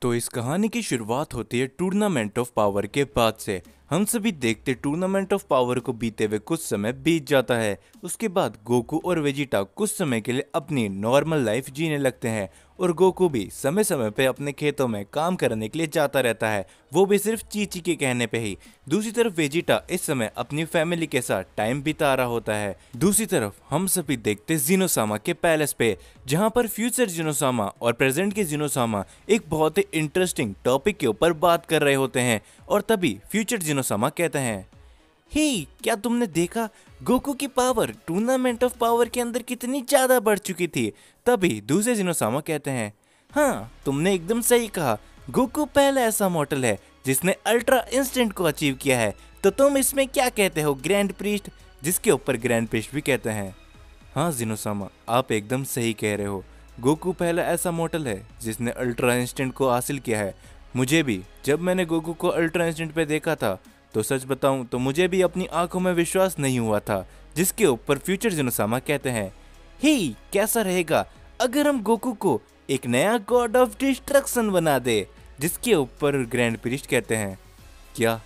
तो इस कहानी की शुरुआत होती है टूर्नामेंट ऑफ पावर के बाद से। हम सभी देखते टूर्नामेंट ऑफ पावर को बीते हुए कुछ समय बीत जाता है। उसके बाद गोकू और वेजिटा कुछ समय के लिए अपनी नॉर्मल लाइफ जीने लगते हैं और गोकू भी समय समय पे अपने खेतों में काम करने के लिए जाता रहता है, वो भी सिर्फ चीची के कहने पे ही। दूसरी तरफ वेजिटा इस समय अपनी फैमिली के साथ टाइम बिता रहा होता है। दूसरी तरफ हम सभी देखते जिनोसामा के पैलेस पे, जहाँ पर फ्यूचर जिनोसामा और प्रेजेंट के जिनोसामा एक बहुत ही इंटरेस्टिंग टॉपिक के ऊपर बात कर रहे होते हैं। और तभी फ्यूचर जिनोसामा कहते हैं, हे क्या तुमने देखा गोकू की पावर टूर्नामेंट ऑफ पावर के अंदर कितनी ज्यादा बढ़ चुकी थी। तभी दूसरे जिनोसामा कहते हैं, हाँ तुमने एकदम सही कहा, गोकू पहला ऐसा मॉडल है जिसने अल्ट्रा इंस्टेंट को अचीव किया है। तो तुम इसमें क्या कहते हो ग्रैंड प्रीस्ट। जिसके ऊपर ग्रैंड प्रीस्ट भी कहते हैं, हाँ जिनोसामा आप एकदम सही कह रहे हो, गोकू पहला ऐसा मॉडल है जिसने अल्ट्रा इंस्टेंट को हासिल किया है। मुझे भी जब मैंने गोकू को अल्ट्रा इंस्टेंट पे देखा था तो सच बताऊं तो मुझे भी अपनी आंखों में विश्वास नहीं हुआ था। जिसके ऊपर फ्यूचर जिनोसामा कहते हैं, हे कैसा रहेगा अगर हम गोकू को एक नया गॉड ऑफ डिस्ट्रक्शन बना दे। जिसके ऊपर ग्रैंड प्रीस्ट कहते हैं, क्या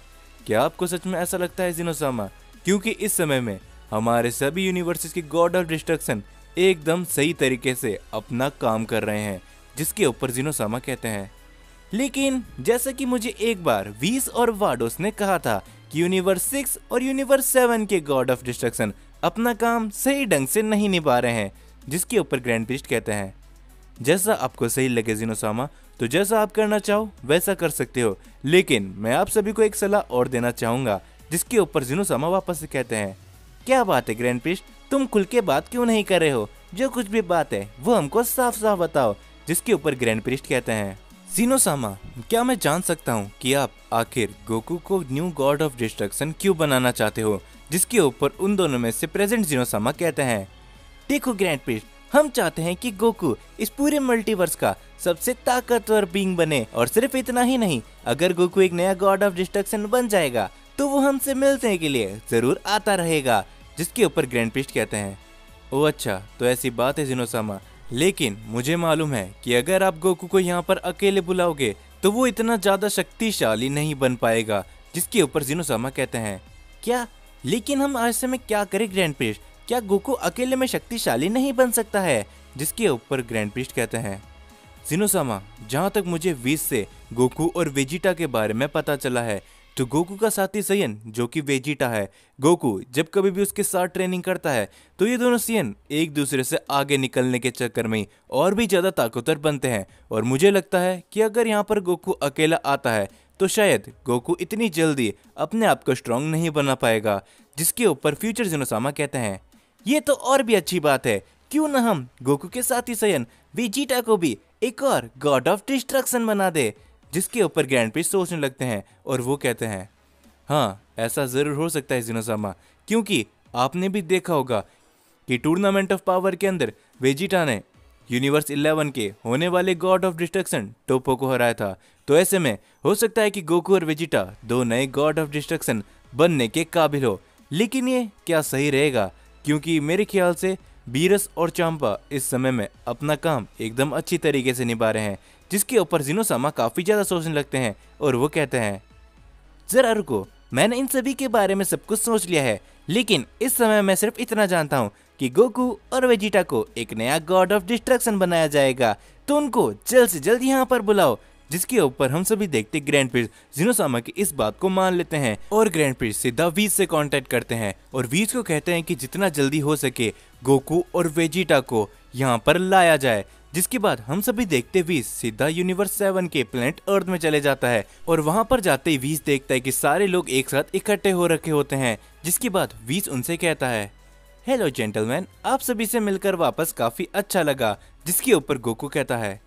क्या आपको सच में ऐसा लगता है जिनोसामा, क्योंकि इस समय में हमारे सभी यूनिवर्सेस के गॉड ऑफ डिस्ट्रक्शन एकदम सही तरीके से अपना काम कर रहे हैं। जिसके ऊपर जिनोसामा कहते हैं, लेकिन जैसा कि मुझे एक बार वीस और वाडोस ने कहा था कि यूनिवर्स 6 और यूनिवर्स 7 के गॉड ऑफ डिस्ट्रक्शन अपना काम सही ढंग से नहीं निभा रहे हैं। जिसके ऊपर ग्रैंड प्रीस्ट कहते हैं, जैसा आपको सही लगे जिनोसामा, तो जैसा आप करना चाहो वैसा कर सकते हो, लेकिन मैं आप सभी को एक सलाह और देना चाहूंगा। जिसके ऊपर जिनोसामा वापस से कहते हैं, क्या बात है ग्रैंड प्रीस्ट, तुम खुल के बात क्यों नहीं कर रहे हो, जो कुछ भी बात है वो हमको साफ साफ बताओ। जिसके ऊपर ग्रैंड प्रीस्ट कहते हैं, जिनोसामा क्या मैं जान सकता हूँ कि आप आखिर गोकू को न्यू गॉड ऑफ डिस्ट्रक्शन क्यों बनाना चाहते हो। जिसके ऊपर उन दोनों में से प्रेजेंट जिनोसामा कहते हैं, देखो ग्रैंड प्रीस्ट, हम चाहते हैं कि गोकू इस पूरे मल्टीवर्स का सबसे ताकतवर बीइंग बने, और सिर्फ इतना ही नहीं, अगर गोकू एक नया गॉड ऑफ डिस्ट्रक्शन बन जाएगा तो वो हमसे मिलने के लिए जरूर आता रहेगा। जिसके ऊपर ग्रैंड प्रीस्ट कहते हैं, ओ अच्छा तो ऐसी बात है जिनोसामा, लेकिन मुझे मालूम है कि अगर आप गोकू को यहाँ पर अकेले बुलाओगे तो वो इतना ज्यादा शक्तिशाली नहीं बन पाएगा। जिसके ऊपर जिनोसामा कहते हैं, क्या लेकिन हम ऐसे में क्या करें ग्रैंड प्रीस्ट, क्या गोकू अकेले में शक्तिशाली नहीं बन सकता है। जिसके ऊपर ग्रैंड प्रीस्ट कहते हैं, जिनोसामा जहाँ तक मुझे 20 से गोकू और वेजिटा के बारे में पता चला है, तो गोकू का साथी सयन जो कि वेजिटा है, गोकू जब कभी भी उसके साथ ट्रेनिंग करता है तो ये दोनों सयन एक दूसरे से आगे निकलने के चक्कर में और भी ज़्यादा ताकतवर बनते हैं। और मुझे लगता है कि अगर यहाँ पर गोकू अकेला आता है तो शायद गोकू इतनी जल्दी अपने आप को स्ट्रांग नहीं बना पाएगा। जिसके ऊपर फ्यूचर जिनोसामा कहते हैं, ये तो और भी अच्छी बात है, क्यों ना हम गोकू के साथी सयन वेजिटा को भी एक और गॉड ऑफ डिस्ट्रक्शन बना दे। जिसके ऊपर ग्रैंड प्रीस्ट सोचने लगते हैं और वो कहते हैं, हाँ ऐसा ज़रूर हो सकता है जिनोसामा, क्योंकि आपने भी देखा होगा कि टूर्नामेंट ऑफ पावर के अंदर वेजिटा ने यूनिवर्स 11 के होने वाले गॉड ऑफ डिस्ट्रक्शन टोपो को हराया था। तो ऐसे में हो सकता है कि गोकू और वेजिटा दो नए गॉड ऑफ डिस्ट्रक्शन बनने के काबिल हो। लेकिन ये क्या सही रहेगा, क्योंकि मेरे ख्याल से बीरस और चांपा इस समय में अपना काम एकदम अच्छी तरीके से निभा रहे हैं। जिसके ऊपर जिनोसामा काफ़ी ज़्यादा सोचने लगते हैं और वो कहते हैं, जरा रुको, मैंने इन सभी के बारे में सब कुछ सोच लिया है, लेकिन इस समय मैं सिर्फ इतना जानता हूँ कि गोकू और वेजिटा को एक नया गॉड ऑफ डिस्ट्रक्शन बनाया जाएगा, तो उनको जल्द से जल्द यहाँ पर बुलाओ। जिसके ऊपर हम सभी देखते ग्रैंड प्रीस्ट जिनोसामा की इस बात को मान लेते हैं और ग्रैंड प्रीस्ट सीधा वीज से कांटेक्ट करते हैं और वीज को कहते हैं कि जितना जल्दी हो सके गोकू और वेजिटा को यहाँ पर लाया जाए। जिसके बाद हम सभी देखते वीज सीधा यूनिवर्स 7 के प्लेनेट अर्थ में चले जाता है और वहां पर जाते ही वीज देखता है कि सारे लोग एक साथ इकट्ठे हो रखे होते हैं। जिसके बाद वीज उनसे कहता है, हेलो जेंटलमैन, आप सभी से मिलकर वापस काफी अच्छा लगा। जिसके ऊपर गोकू कहता है,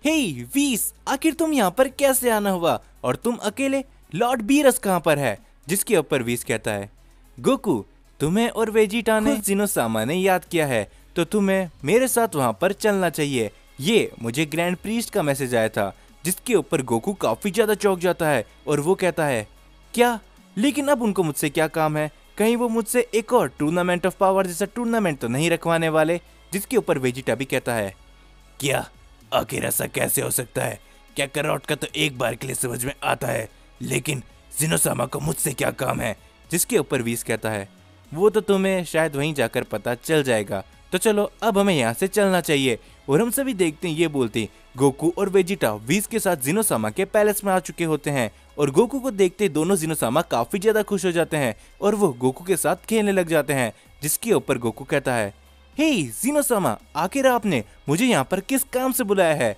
हे वीस, आखिर तुम यहाँ पर कैसे आना हुआ, और तुम अकेले, लॉर्ड बीरस कहाँ पर है। जिसके ऊपर वीस कहता है, गोकू तुम्हें और वेजिटा ने जिनोसामा ने याद किया है, तो तुम्हें मेरे साथ वहां पर चलना चाहिए, ये मुझे ग्रैंड प्रीस्ट का मैसेज आया था। जिसके ऊपर गोकू काफी ज्यादा चौंक जाता है और वो कहता है, क्या, लेकिन अब उनको मुझसे क्या काम है, कहीं वो मुझसे एक और टूर्नामेंट ऑफ पावर जैसा टूर्नामेंट तो नहीं रखवाने वाले। जिसके ऊपर वेजिटा भी कहता है, क्या आखिर ऐसा कैसे हो सकता है कैकारोट का तो एक बार के लिए समझ में आता है, लेकिन जिनोसामा को मुझसे क्या काम है? जिसके ऊपर वीस कहता है, वो तो तुम्हें शायद वहीं जाकर पता चल जाएगा। तो चलो अब हमें यहाँ से चलना चाहिए। और हम सभी देखते हैं ये बोलते गोकू और वेजिटा वीस के साथ जिनोसामा के पैलेस में आ चुके होते हैं। और गोकू को देखते दोनों जिनोसामा काफी ज्यादा खुश हो जाते हैं और वो गोकू के साथ खेलने लग जाते हैं। जिसके ऊपर गोकू कहता है, हे जिनोसामा, आखिर आपने मुझे यहाँ पर किस काम से बुलाया है?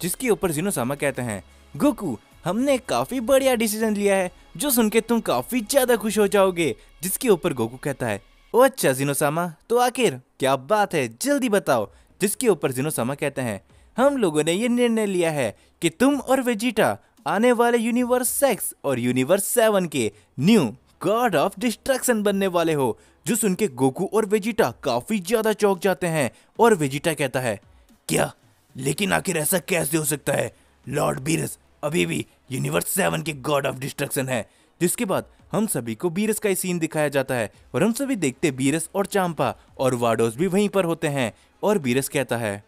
जिसके ऊपर जिनोसामा कहते हैं, गोकू, हमने काफी बढ़िया डिसीजन लिया है जो सुन के तुम काफी ज्यादा खुश हो जाओगे। जिसके ऊपर गोकू कहता है, ओ अच्छा जिनोसामा, तो आखिर क्या बात है, जल्दी बताओ। जिसके ऊपर जिनोसामा कहते हैं, हम लोगों ने ये निर्णय लिया है कि तुम और वेजिटा आने वाले यूनिवर्स 6 और यूनिवर्स 7 के न्यू गॉड ऑफ डिस्ट्रक्शन बनने वाले हो। जो सुन के गोकू और वेजिटा काफी ज्यादा चौंक जाते हैं। और वेजिटा कहता है, क्या? लेकिन आखिर ऐसा कैसे हो सकता है? लॉर्ड बीरस अभी भी यूनिवर्स 7 के गॉड ऑफ डिस्ट्रक्शन है। जिसके बाद हम सभी को बीरस का सीन दिखाया जाता है और हम सभी देखते बीरस और चांपा और वाडोस भी वहीं पर होते हैं। और बीरस कहता है,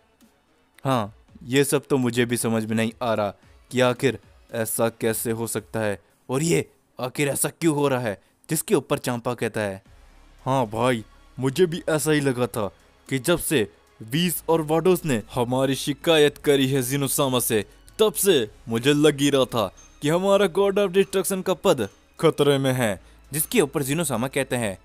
हाँ, ये सब तो मुझे भी समझ में नहीं आ रहा कि आखिर ऐसा कैसे हो सकता है और ये आखिर ऐसा क्यों हो रहा है। जिसके ऊपर चांपा कहता है, हाँ भाई, मुझे भी ऐसा ही लगा था कि जब से वीस और वाडोस ने हमारी शिकायत करी है जिनोसामा से, तब से मुझे लग ही रहा था कि हमारा गॉड ऑफ डिस्ट्रक्शन का पद खतरे में है। जिसके ऊपर जिनोसामा कहते हैं,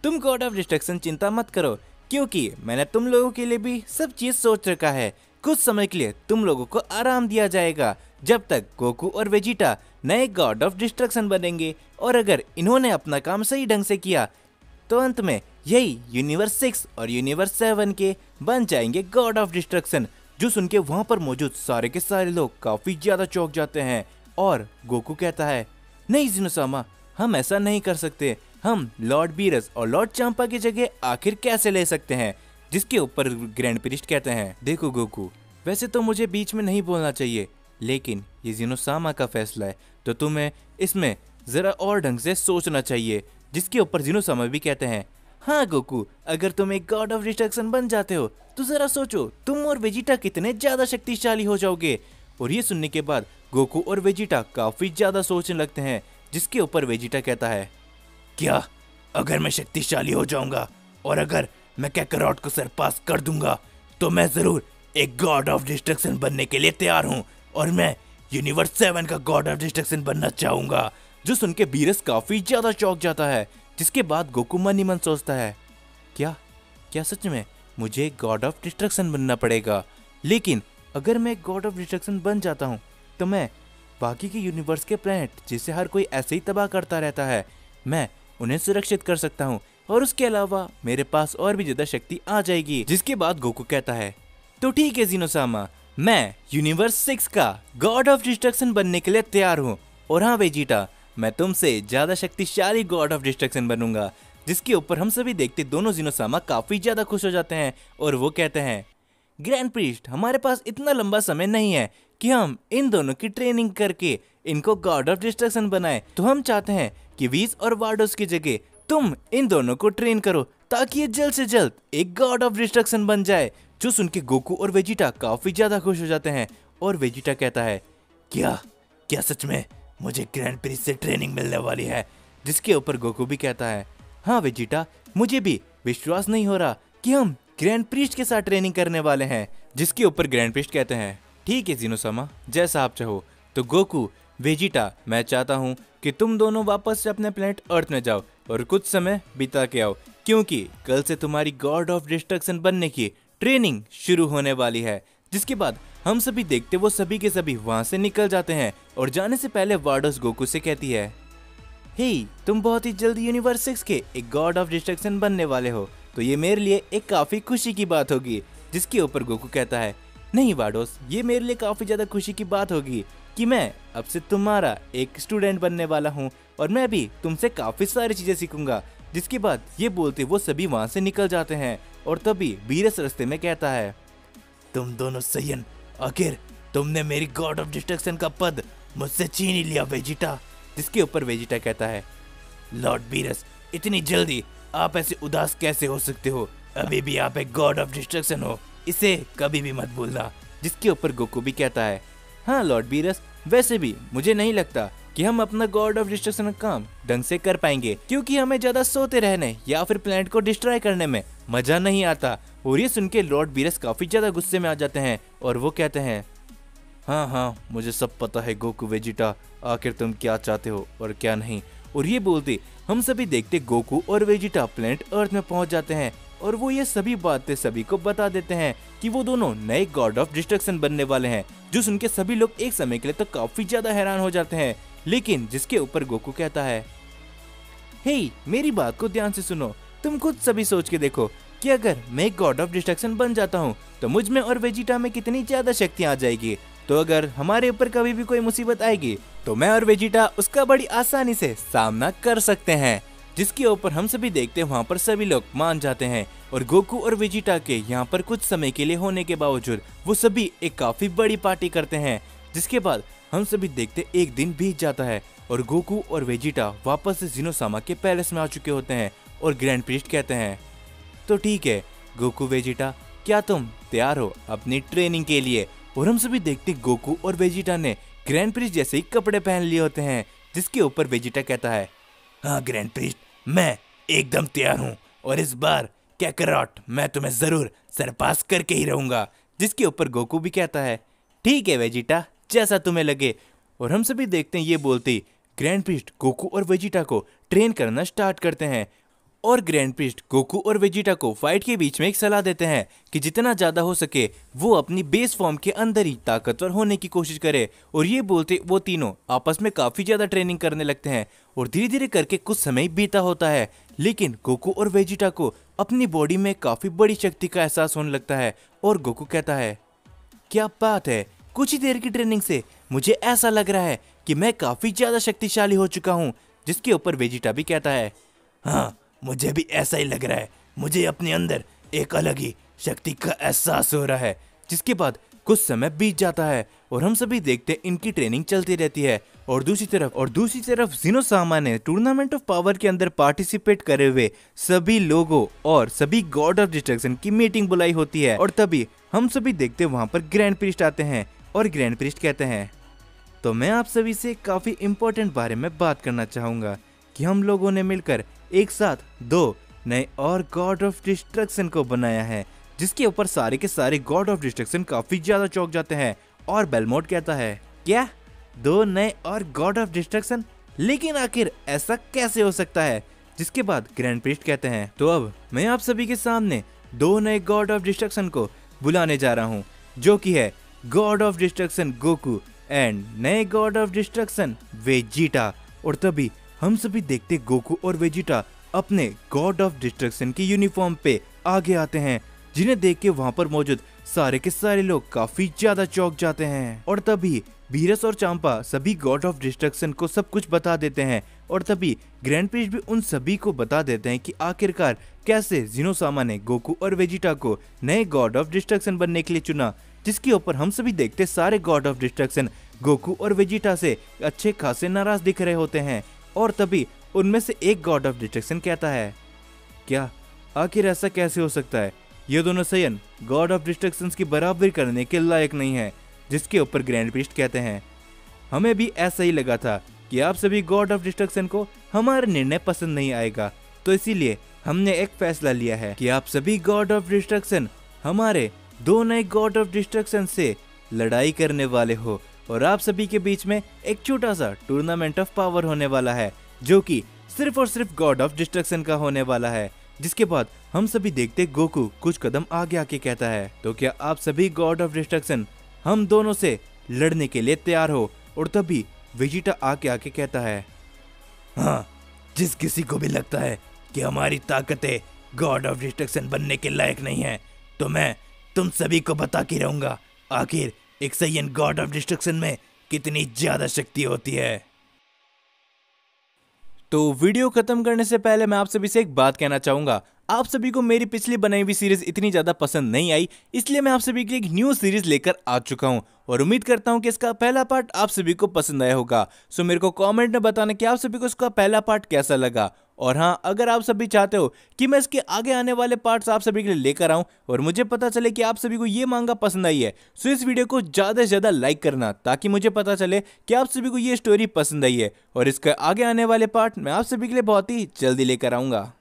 तुम गॉड ऑफ डिस्ट्रक्शन चिंता मत करो, क्योंकि मैंने तुम लोगों के लिए भी सब चीज सोच रखा है। कुछ समय के लिए तुम लोगों को आराम दिया जाएगा जब तक गोकू और वेजिटा नए गॉड ऑफ डिस्ट्रक्शन बनेंगे। और अगर इन्होंने अपना काम सही ढंग से किया तो अंत में यही यूनिवर्स 6 और यूनिवर्स 7 के बन जाएंगे गॉड ऑफ डिस्ट्रक्शन। जो सुन के वहां पर मौजूद सारे के सारे लोग काफी ज्यादा चौंक जाते हैं। और गोकू कहता है, नहीं जिनोसामा, हम ऐसा नहीं कर सकते। हम लॉर्ड बीरस और लॉर्ड चांपा की जगह आखिर कैसे ले सकते हैं? जिसके ऊपर ग्रैंड प्रीस्ट कहते हैं, देखो गोकू, वैसे तो मुझे बीच में नहीं बोलना चाहिए, लेकिन ये जिनोसामा का फैसला है, तो तुम्हें इसमें जरा और ढंग से सोचना चाहिए। जिसके ऊपर जिनोसामा भी कहते हैं, हाँ गोकू, अगर तुम एक गॉड ऑफ डिस्ट्रक्शन बन जाते हो तो जरा सोचो तुम और वेजिटा कितने ज्यादा शक्तिशाली हो जाओगे। और ये सुनने के बाद गोकू और वेजिटा काफी ज्यादा सोचने लगते हैं। जिसके ऊपर वेजिटा कहता है, क्या अगर मैं शक्तिशाली हो जाऊंगा और अगर मैं कैकारोट को सरपास कर दूंगा तो मैं जरूर एक गॉड ऑफ डिस्ट्रक्शन बनने के लिए तैयार हूँ और मैं यूनिवर्स 7 का गॉड ऑफ डिस्ट्रक्शन बनना चाहूंगा। जो सुन के बीरस काफी ज्यादा चौंक जाता है। जिसके बाद गोकू मन ही मन सोचता है, क्या क्या सच में मुझे गॉड ऑफ डिस्ट्रक्शन बनना पड़ेगा? लेकिन अगर मैं गॉड ऑफ डिस्ट्रक्शन बन जाता हूँ तो मैं बाकी के यूनिवर्स के प्लैनेट, जिसे हर कोई ऐसे ही तबाह करता रहता है, मैं उन्हें सुरक्षित कर सकता हूँ और उसके अलावा मेरे पास और भी ज्यादा शक्ति आ जाएगी। जिसके बाद गोकू कहता है, तो ठीक है जिनोसामा, मैं यूनिवर्स 6 का गॉड ऑफ डिस्ट्रक्शन बनने के लिए तैयार हूँ। और हाँ वेजिटा, मैं तुमसे ज्यादा शक्तिशाली गॉड ऑफ डिस्ट्रक्शन बनूंगा। जिसके ऊपर हम सभी देखते दोनों जिनोसामा काफी ज्यादा खुश हो जाते हैं और वो कहते हैं, ग्रैंड प्रीस्ट, हमारे पास इतना लंबा समय नहीं है कि हम इन दोनों की ट्रेनिंग करके इनको गॉड ऑफ डिस्ट्रक्शन बनाए। तो हम चाहते हैं कि वीस और वार्डोस की जगह तुम इन दोनों को ट्रेन करो ताकि ये जल्द से जल्द एक गॉड ऑफ डिस्ट्रक्शन बन जाए। जो सुन के गोकू और वेजिटा काफी ज्यादा खुश हो जाते हैं। और वेजिटा कहता है, क्या क्या सच में मुझे ग्रैंड प्रीस्ट से ट्रेनिंग मिलने वाली है? जिसके ऊपर गोकू भी कहता है, हाँ वेजिटा, मुझे भी विश्वास नहीं हो रहा कि हम ग्रैंड प्रीस्ट के साथ ट्रेनिंग करने वाले हैं। जिसके ऊपर ग्रैंड प्रीस्ट कहते हैं, ठीक है जिनोसामा, जैसा आप चाहो। तो गोकू, वेजिटा, मैं चाहता हूँ कि तुम दोनों वापस से अपने प्लेनेट अर्थ में जाओ और कुछ समय बिता के आओ, क्योंकि कल से तुम्हारी गॉड ऑफ डिस्ट्रक्शन बनने की ट्रेनिंग शुरू होने वाली है। जिसके बाद हम सभी देखते वो सभी के सभी वहां से निकल जाते हैं। और जाने से पहले वार्डोस गोकू से कहती है, हे, तुम बहुत ही जल्दी यूनिवर्स 6 के एक गॉड ऑफ डिस्ट्रक्शन बनने वाले हो, तो ये मेरे लिए एक काफी खुशी की बात होगी। जिसके ऊपर गोकू कहता है, नहीं वार्डोस, ये मेरे लिए काफी ज्यादा खुशी की बात होगी कि मैं अब से तुम्हारा एक स्टूडेंट बनने वाला हूँ और मैं भी तुमसे काफी सारी चीजें सीखूंगा। जिसके बाद ये बोलते वो सभी वहां से निकल जाते हैं। और तभी बीरस रास्ते में कहता है, तुम दोनों सयन, आखिर तुमने मेरी गॉड ऑफ डिस्ट्रक्शन का पद मुझसे छीन ही लिया वेजिटा। जिसके ऊपर वेजिटा कहता है, लॉर्ड बीरस, इतनी जल्दी आप ऐसे उदास कैसे हो सकते हो? अभी भी आप एक गॉड ऑफ डिस्ट्रक्शन हो, इसे कभी भी मत भूलना। जिसके ऊपर गोकू भी कहता है, हाँ लॉर्ड बीरस, वैसे भी मुझे नहीं लगता कि हम अपना गॉड ऑफ डिस्ट्रक्शन का काम ढंग से कर पाएंगे, क्योंकि हमें ज्यादा सोते रहने या फिर प्लेनेट को डिस्ट्रॉय करने में मजा नहीं आता। और ये सुन के लॉर्ड बीरस काफी ज्यादा गुस्से में आ जाते हैं और वो कहते हैं, हाँ मुझे सब पता है गोकू वेजिटा, आखिर तुम क्या चाहते हो और क्या नहीं। और ये बोलते हम सभी देखते गोकू और वेजिटा प्लेनेट अर्थ में पहुंच जाते हैं और वो ये सभी बातें सभी को बता देते हैं कि वो दोनों नए गॉड ऑफ डिस्ट्रक्शन बनने वाले हैं, जो सुन के सभी लोग एक समय के लिए तो काफी ज्यादा हैरान हो जाते हैं। लेकिन जिसके ऊपर गोकू कहता है, हे मेरी बात को ध्यान से सुनो, तुम खुद सभी सोच के देखो कि अगर मैं गॉड ऑफ डिस्ट्रक्शन बन जाता हूँ तो मुझ में और वेजिटा में कितनी ज्यादा शक्ति आ जाएगी। तो अगर हमारे ऊपर कभी भी कोई मुसीबत आएगी तो मैं और वेजिटा उसका बड़ी आसानी से सामना कर सकते हैं। जिसके ऊपर हम सभी देखते हैं वहाँ पर सभी लोग मान जाते हैं और गोकू और वेजिटा के यहाँ पर कुछ समय के लिए होने के बावजूद वो सभी एक काफी बड़ी पार्टी करते हैं। जिसके बाद हम सभी देखते एक दिन बीत जाता है और गोकू और वेजिटा वापस से जिनोसामा के पैलेस में आ चुके होते हैं और ग्रैंड प्रीस्ट कहते हैं, तो ठीक है गोकू वेजिटा, क्या तुम तैयार हो अपनी ट्रेनिंग के लिए। और हम सभी देखते गोकू और वेजिटा ने ग्रैंड प्रीस्ट जैसे ही कपड़े पहन लिए होते हैं। जिसके ऊपर वेजिटा कहता है, हाँ ग्रैंड प्रीस्ट, मैं एकदम तैयार हूँ और इस बार कैकरॉट मैं तुम्हें जरूर सरपास करके ही रहूंगा। जिसके ऊपर गोकू भी कहता है, ठीक है वेजिटा, जैसा तुम्हें लगे। और हम सभी देखते हैं ये बोलते ग्रैंड प्रीस्ट गोकू और वेजिटा को ट्रेन करना स्टार्ट करते हैं और ग्रैंड प्रीस्ट गोकू और वेजिटा को फाइट के बीच में एक सलाह देते हैं कि जितना ज्यादा हो सके वो अपनी बेस फॉर्म के अंदर ही ताकतवर होने की कोशिश करे। और ये बोलते वो तीनों आपस में काफी ज्यादा ट्रेनिंग करने लगते हैं और धीरे धीरे करके कुछ समय बीता होता है। लेकिन गोकू और वेजिटा को अपनी बॉडी में काफी बड़ी शक्ति का एहसास होने लगता है और गोकू कहता है, क्या बात है, कुछ ही देर की ट्रेनिंग से मुझे ऐसा लग रहा है कि मैं काफी ज्यादा शक्तिशाली हो चुका हूँ। जिसके ऊपर वेजिटा भी कहता है, हाँ मुझे भी ऐसा ही लग रहा है, मुझे अपने अंदर एक अलग ही शक्ति का एहसास हो रहा है। जिसके बाद कुछ समय बीत जाता है और हम सभी देखते इनकी ट्रेनिंग चलती रहती है और दूसरी तरफ जिनोसामा ने टूर्नामेंट ऑफ पावर के अंदर पार्टिसिपेट करे हुए सभी लोगों और सभी गॉड ऑफ डिस्ट्रक्शन की मीटिंग बुलाई होती है। और तभी हम सभी देखते वहां पर ग्रैंड प्रीस्ट आते हैं और ग्रैंड प्रीस्ट कहते हैं, तो मैं आप सभी से काफी इम्पोर्टेंट बारे में बात करना चाहूंगा कि हम लोगों ने मिलकर एक साथ 2 नए और गॉड ऑफ डिस्ट्रक्शन को बनाया है। जिसके ऊपर सारे के सारे गॉड ऑफ डिस्ट्रक्शन काफी ज्यादा चौंक जाते हैं और बेलमोट कहता है, क्या 2 नए और गॉड ऑफ डिस्ट्रक्शन, लेकिन आखिर ऐसा कैसे हो सकता है। जिसके बाद ग्रैंड प्रीस्ट कहते हैं, तो अब मैं आप सभी के सामने 2 नए गॉड ऑफ डिस्ट्रक्शन को बुलाने जा रहा हूँ, जो कि है God of destruction Goku and नए गॉड ऑफ डिस्ट्रक्शन वेजिटा। और तभी हम सभी देखते गोकू और वेजिटा अपने गॉड ऑफ डिस्ट्रक्शन की यूनिफॉर्म पे आगे आते हैं, जिन्हें देख के वहाँ पर मौजूद सारे के सारे लोग काफी ज्यादा चौंक जाते हैं। और तभी बीरस और चांपा सभी गॉड ऑफ डिस्ट्रक्शन को सब कुछ बता देते हैं और तभी ग्रैंड प्रीस्ट भी उन सभी को बता देते हैं कि आखिरकार कैसे जिनोसामा ने गोकू और वेजिटा को नए गॉड ऑफ डिस्ट्रक्शन बनने के लिए चुना। जिसके ऊपर हम सभी देखते सारे गॉड ऑफ डिस्ट्रक्शन गोकू और वेजिटा से अच्छे खासे नाराज दिख रहे होते हैं। और तभी उनमें से एक गॉड ऑफ डिस्ट्रक्शन कहता है, क्या आखिर ऐसा कैसे हो सकता है, ये दोनों सयन गॉड ऑफ डिस्ट्रक्शंस की बराबरी करने के लायक नहीं है। जिसके ऊपर ग्रैंड प्रीस्ट कहते हैं, हमें भी ऐसा ही लगा था कि आप सभी गॉड ऑफ डिस्ट्रक्शन को हमारा निर्णय पसंद नहीं आएगा, तो इसीलिए हमने एक फैसला लिया है कि आप सभी गॉड ऑफ डिस्ट्रक्शन हमारे 2 नए गॉड ऑफ डिस्ट्रक्शन से लड़ाई करने वाले हो और आप सभी के बीच में एक छोटा सा टूर्नामेंट ऑफ पावर होने वाला है, जो कि सिर्फ और सिर्फ गॉड ऑफ डिस्ट्रक्शन का होने वाला है। जिसके बाद हम सभी देखते गोकू कुछ कदम आगे आके कहता है, तो क्या आप सभी गॉड ऑफ डिस्ट्रक्शन हम दोनों से लड़ने के लिए तैयार हो। और तभी वेजिटा आके कहता है, हाँ जिस किसी को भी लगता है कि हमारी ताकतें गॉड ऑफ डिस्ट्रक्शन बनने के लायक नहीं है, तो मैं तुम सभी को बता के रहूंगा आखिर एक सयन गॉड ऑफ डिस्ट्रक्शन में कितनी ज्यादा शक्ति होती है। तो वीडियो खत्म करने से पहले मैं आप सभी से एक बात कहना चाहूंगा, आप सभी को मेरी पिछली बनाई हुई सीरीज इतनी ज्यादा पसंद नहीं आई, इसलिए मैं आप सभी के लिए एक न्यू सीरीज लेकर आ चुका हूं और उम्मीद करता हूं कि इसका पहला पार्ट आप सभी को पसंद आया होगा। सो मेरे को कमेंट में बताना कि आप सभी को इसका पहला पार्ट कैसा लगा और हाँ, अगर आप सभी चाहते हो कि मैं इसके आगे आने वाले पार्ट्स आप सभी के लिए लेकर आऊं और मुझे पता चले कि आप सभी को ये मांगा पसंद आई है, तो इस वीडियो को ज़्यादा से ज़्यादा लाइक करना, ताकि मुझे पता चले कि आप सभी को ये स्टोरी पसंद आई है और इसके आगे आने वाले पार्ट मैं आप सभी के लिए बहुत ही जल्दी लेकर आऊँगा।